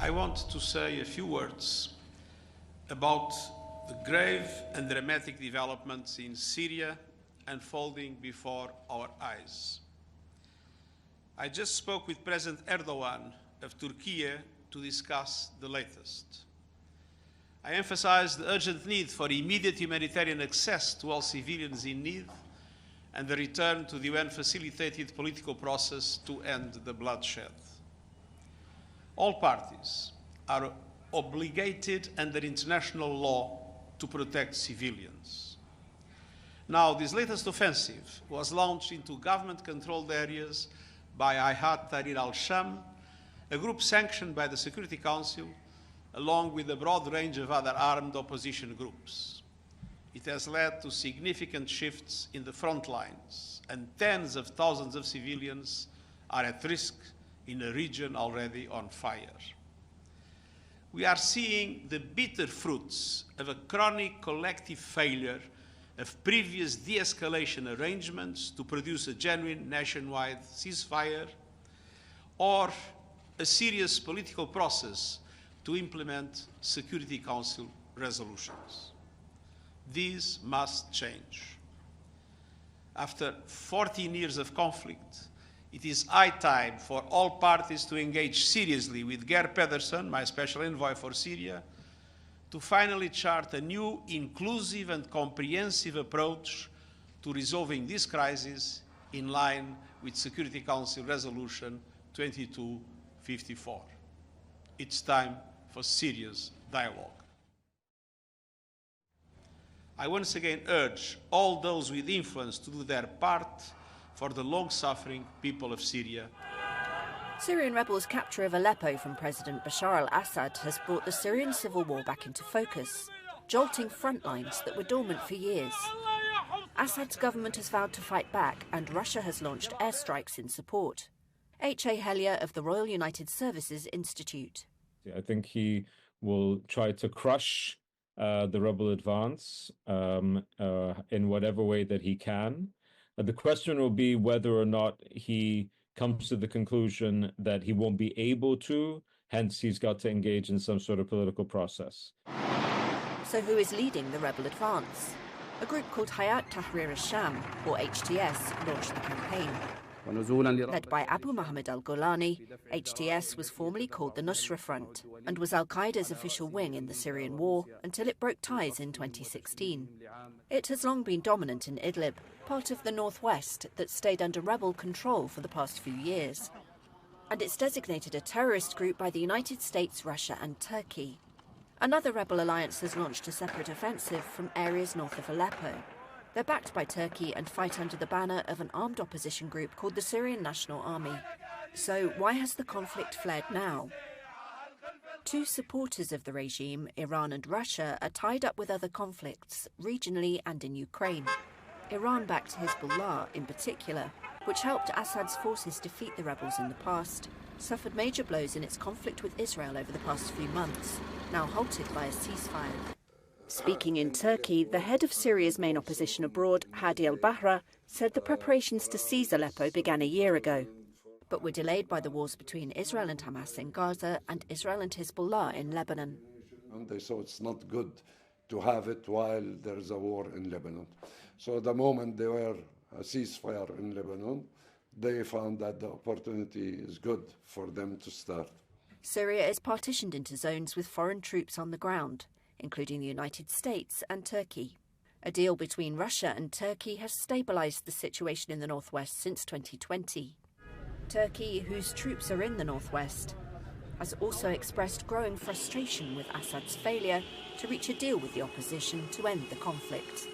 I want to say a few words about the grave and dramatic developments in Syria unfolding before our eyes. I just spoke with President Erdogan of Turkey to discuss the latest. I emphasized the urgent need for immediate humanitarian access to all civilians in need and the return to the UN-facilitated political process to end the bloodshed. All parties are obligated under international law to protect civilians. Now, this latest offensive was launched into government-controlled areas by Hayat Tahrir al-Sham, a group sanctioned by the Security Council, along with a broad range of other armed opposition groups. It has led to significant shifts in the front lines, and tens of thousands of civilians are at risk in a region already on fire. We are seeing the bitter fruits of a chronic collective failure of previous de-escalation arrangements to produce a genuine nationwide ceasefire, or a serious political process to implement Security Council resolutions. These must change. After 14 years of conflict, it is high time for all parties to engage seriously with Geir Pedersen, my special envoy for Syria, to finally chart a new, inclusive and comprehensive approach to resolving this crisis in line with Security Council Resolution 2254. It's time for serious dialogue. I once again urge all those with influence to do their part for the long-suffering people of Syria. Syrian rebels' capture of Aleppo from President Bashar al-Assad has brought the Syrian civil war back into focus, jolting front lines that were dormant for years. Assad's government has vowed to fight back, and Russia has launched airstrikes in support. H.A. Hellier of the Royal United Services Institute. I think he will try to crush the rebel advance in whatever way that he can. The question will be whether or not he comes to the conclusion that he won't be able to, hence he's got to engage in some sort of political process. So who is leading the rebel advance? A group called Hayat Tahrir al-Sham, or HTS, launched the campaign. Led by Abu Muhammad al-Golani, HTS was formerly called the Nusra Front and was al-Qaida's official wing in the Syrian war until it broke ties in 2016. It has long been dominant in Idlib, part of the northwest that stayed under rebel control for the past few years. And it's designated a terrorist group by the United States, Russia and Turkey. Another rebel alliance has launched a separate offensive from areas north of Aleppo. They're backed by Turkey and fight under the banner of an armed opposition group called the Syrian National Army. So why has the conflict flared now? Two supporters of the regime, Iran and Russia, are tied up with other conflicts, regionally and in Ukraine. Iran backed Hezbollah in particular, which helped Assad's forces defeat the rebels in the past, suffered major blows in its conflict with Israel over the past few months, now halted by a ceasefire. Speaking in Turkey, the head of Syria's main opposition abroad, Hadi al-Bahra, said the preparations to seize Aleppo began a year ago, but were delayed by the wars between Israel and Hamas in Gaza and Israel and Hezbollah in Lebanon. And they saw it's not good to have it while there is a war in Lebanon. So the moment there were a ceasefire in Lebanon, they found that the opportunity is good for them to start. Syria is partitioned into zones with foreign troops on the ground, including the United States and Turkey. A deal between Russia and Turkey has stabilised the situation in the northwest since 2020. Turkey, whose troops are in the northwest, has also expressed growing frustration with Assad's failure to reach a deal with the opposition to end the conflict.